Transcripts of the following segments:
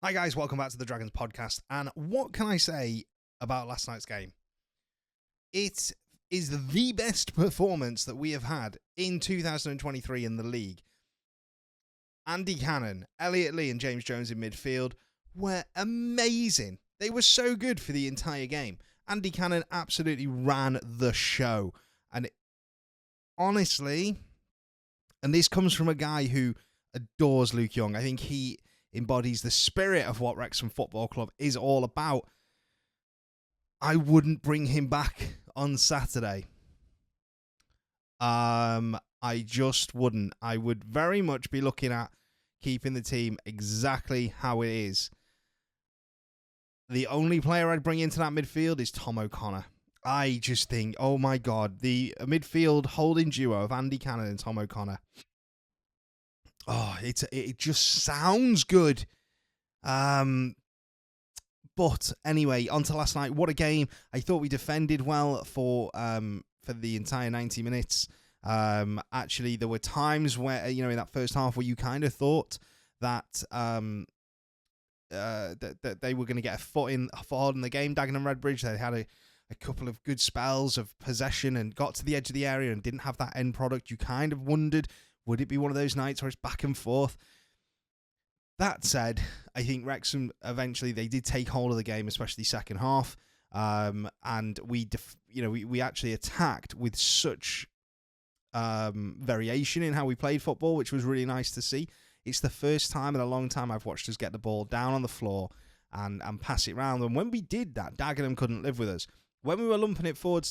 Hi guys, welcome back to the Dragons podcast. And what can I say about last night's game? It is the best performance that we have had in 2023 in the league. Andy Cannon, Elliot Lee and James Jones in midfield were amazing. They were so good for the entire game. Andy Cannon absolutely ran the show. And honestly, and this comes from a guy who adores Luke Young. I think he embodies the spirit of what Wrexham Football Club is all about. I wouldn't bring him back on Saturday. I just wouldn't. I would very much be looking at keeping the team exactly how it is. The only player I'd bring into that midfield is Tom O'Connor. I just think, oh my God, the midfield holding duo of Andy Cannon and Tom O'Connor. Oh, it just sounds good. But anyway, on to last night. What a game. I thought we defended well for the entire 90 minutes. Actually, there were times where, in that first half where you kind of thought that that they were going to get a foot in the game. Dagenham Redbridge, they had a couple of good spells of possession and got to the edge of the area and didn't have that end product. You kind of wondered, would it be one of those nights where it's back and forth? That said, I think Wrexham eventually they did take hold of the game, especially second half, and we actually attacked with such variation in how we played football, which was really nice to see. It's the first time in a long time I've watched us get the ball down on the floor and pass it round. And when we did that, Dagenham couldn't live with us. When we were lumping it forward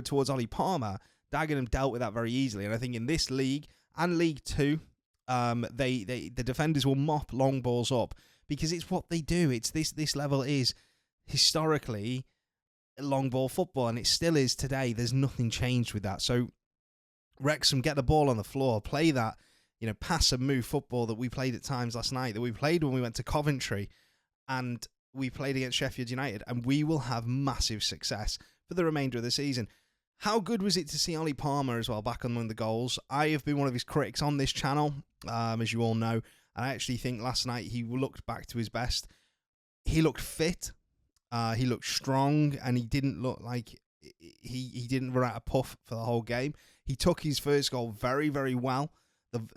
towards Ollie Palmer, Dagenham dealt with that very easily. And I think in this league and League Two, the defenders will mop long balls up because it's what they do. It's this level is historically long ball football, and it still is today. There's nothing changed with that. So Wrexham get the ball on the floor, play that pass and move football that we played at times last night, that we played when we went to Coventry, and we played against Sheffield United, and we will have massive success for the remainder of the season. How good was it to see Ollie Palmer as well back among the goals? I have been one of his critics on this channel, as you all know, and I actually think last night he looked back to his best. He looked fit, he looked strong, and he didn't look like he didn't run out of puff for the whole game. He took his first goal very, very well.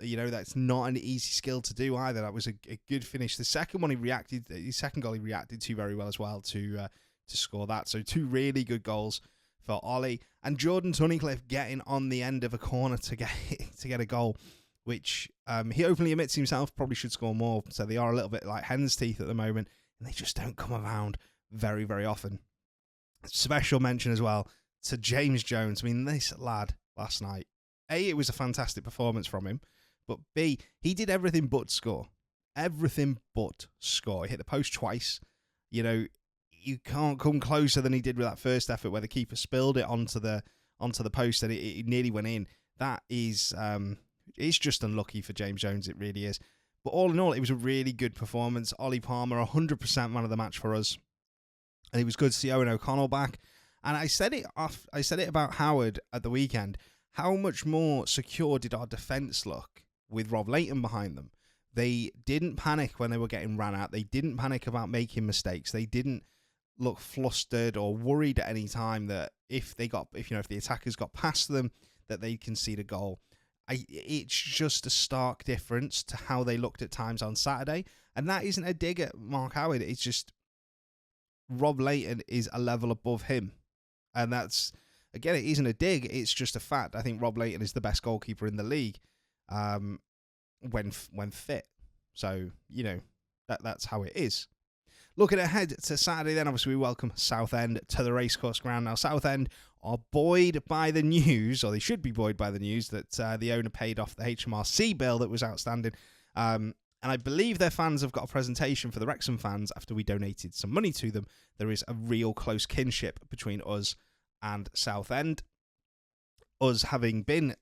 That's not an easy skill to do either. That was a good finish. The second one his second goal he reacted to very well as well to score that. So two really good goals for Ollie, and Jordan Tunnicliffe getting on the end of a corner to get a goal, which he openly admits himself probably should score more. So they are a little bit like hen's teeth at the moment, and they just don't come around very, very often. Special mention as well to James Jones. I mean, this lad last night, A, it was a fantastic performance from him, but B, he did everything but score. Everything but score. He hit the post twice. You can't come closer than he did with that first effort where the keeper spilled it onto the post and it nearly went in. That is it's just unlucky for James Jones, it really is. But all in all, it was a really good performance. Ollie Palmer, 100% man of the match for us. And it was good to see Owen O'Connell back. And I said it about Howard at the weekend. How much more secure did our defence look with Rob Layton behind them? They didn't panic when they were getting ran at. They didn't panic about making mistakes. They didn't look flustered or worried at any time that if the attackers got past them, that they'd concede a goal. It's just a stark difference to how they looked at times on Saturday. And that isn't a dig at Mark Howard. It's just Rob Layton is a level above him. And that's, again, it isn't a dig. It's just a fact. I think Rob Layton is the best goalkeeper in the league when fit. So, that's how it is. Looking ahead to Saturday, then, obviously, we welcome Southend to the racecourse ground. Now, Southend are buoyed by the news, or they should be buoyed by the news, that the owner paid off the HMRC bill that was outstanding. And I believe their fans have got a presentation for the Wrexham fans after we donated some money to them. There is a real close kinship between us and Southend. Us having been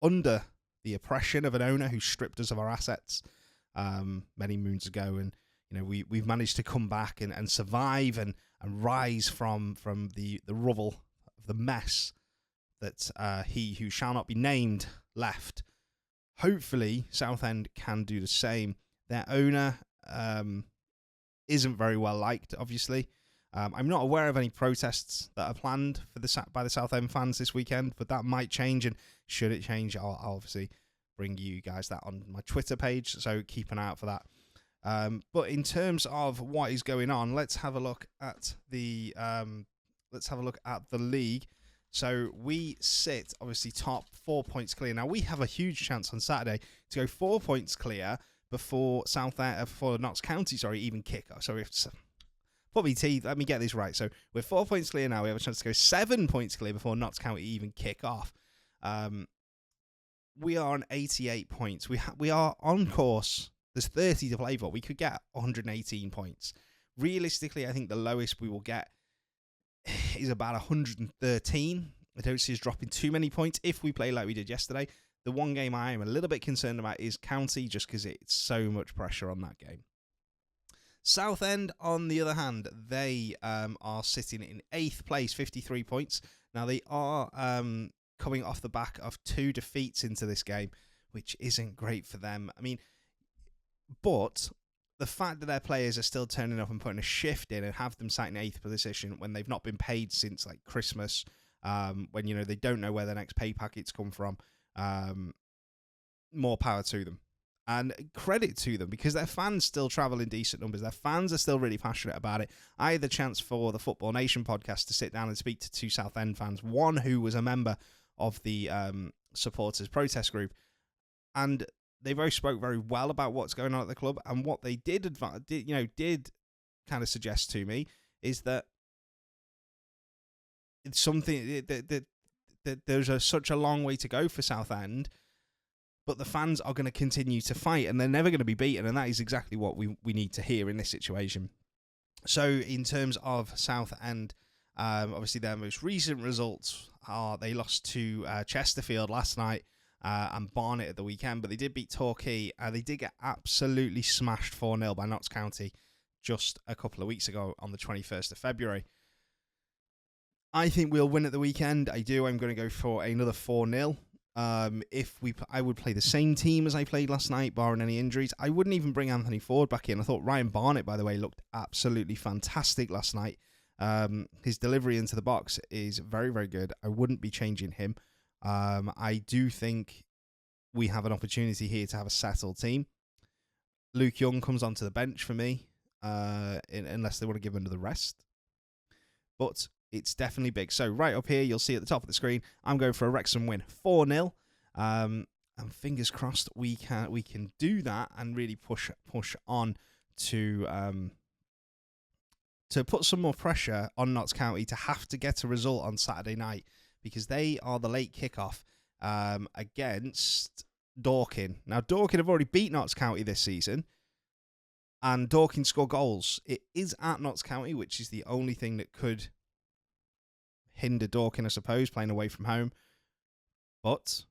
under the oppression of an owner who stripped us of our assets many moons ago, and we've managed to come back and survive and rise from the rubble of the mess that he who shall not be named left. Hopefully, Southend can do the same. Their owner isn't very well liked, obviously. I'm not aware of any protests that are planned by the Southend fans this weekend, but that might change, and should it change, I'll obviously bring you guys that on my Twitter page, so keep an eye out for that. But in terms of what is going on, let's have a look at the league. So we sit obviously top, 4 points clear. Now we have a huge chance on Saturday to go 4 points clear before Notts County even kick off. So put me teeth. Let me get this right. So we're 4 points clear now. We have a chance to go 7 points clear before Notts County even kick off. We are on 88 points. We are on course. There's 30 to play for. We could get 118 points. Realistically, I think the lowest we will get is about 113. I don't see us dropping too many points if we play like we did yesterday. The one game I am a little bit concerned about is County, just because it's so much pressure on that game. Southend, on the other hand, they are sitting in 8th place, 53 points. Now, they are coming off the back of 2 defeats into this game, which isn't great for them. I mean, but the fact that their players are still turning up and putting a shift in and have them sat in 8th position when they've not been paid since like Christmas, when they don't know where their next pay packets come from, more power to them. And credit to them, because their fans still travel in decent numbers. Their fans are still really passionate about it. I had the chance for the Football Nation podcast to sit down and speak to 2 Southend fans, one who was a member of the supporters protest group, and they both spoke very well about what's going on at the club. And what they did kind of suggest to me is that it's something that there's such a long way to go for Southend. But the fans are going to continue to fight, and they're never going to be beaten, and that is exactly what we need to hear in this situation. So in terms of Southend, obviously their most recent results are they lost to Chesterfield last night and Barnet at the weekend, but they did beat Torquay. They did get absolutely smashed 4-0 by Notts County just a couple of weeks ago on the 21st of February. I think we'll win at the weekend. I'm going to go for another 4-0. I would play the same team as I played last night, barring any injuries. I wouldn't even bring Anthony Ford back in. I thought Ryan Barnett, by the way, looked absolutely fantastic last night. His delivery into the box is very, very good. I wouldn't be changing him. I do think we have an opportunity here to have a settled team. Luke Young comes onto the bench for me, unless they want to give him another rest. But it's definitely big. So right up here, you'll see at the top of the screen, I'm going for a Wrexham win, 4-0. And fingers crossed we can do that and really push on to put some more pressure on Notts County to have to get a result on Saturday night, because they are the late kickoff against Dorking. Now, Dorking have already beat Notts County this season, and Dorking score goals. It is at Notts County, which is the only thing that could hinder Dorking, I suppose, playing away from home. But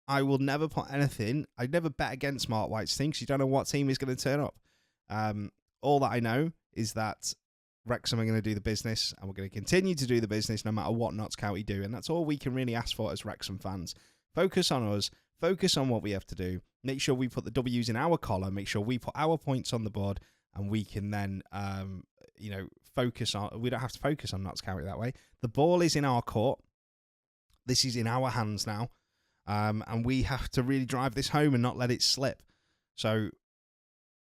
I will never put anything. I'd never bet against Mark White's team, because you don't know what team is going to turn up. All that I know is that Wrexham are going to do the business, and we're going to continue to do the business no matter what Notts County do. And that's all we can really ask for as Wrexham fans. Focus on us. Focus on what we have to do. Make sure we put the W's in our collar. Make sure we put our points on the board, and we can then, focus on. We don't have to focus on Notts County that way. The ball is in our court. This is in our hands now, and we have to really drive this home and not let it slip. So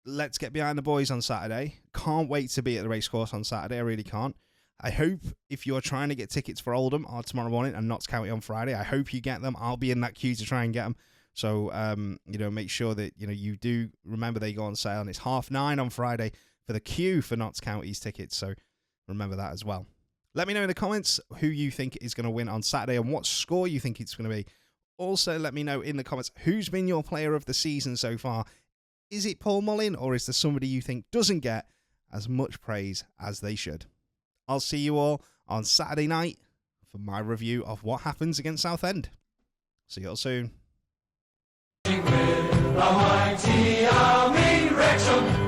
let's get behind the boys on Saturday. Can't wait to be at the racecourse on Saturday. I really can't. I hope if you're trying to get tickets for Oldham or tomorrow morning and Notts County on Friday, I hope you get them. I'll be in that queue to try and get them. So, make sure that, you do remember they go on sale, and it's 9:30 on Friday for the queue for Notts County's tickets. So remember that as well. Let me know in the comments who you think is going to win on Saturday and what score you think it's going to be. Also, let me know in the comments who's been your player of the season so far. Is it Paul Mullin, or is there somebody you think doesn't get as much praise as they should? I'll see you all on Saturday night for my review of what happens against Southend. See you all soon. With a mighty army, Wrexham.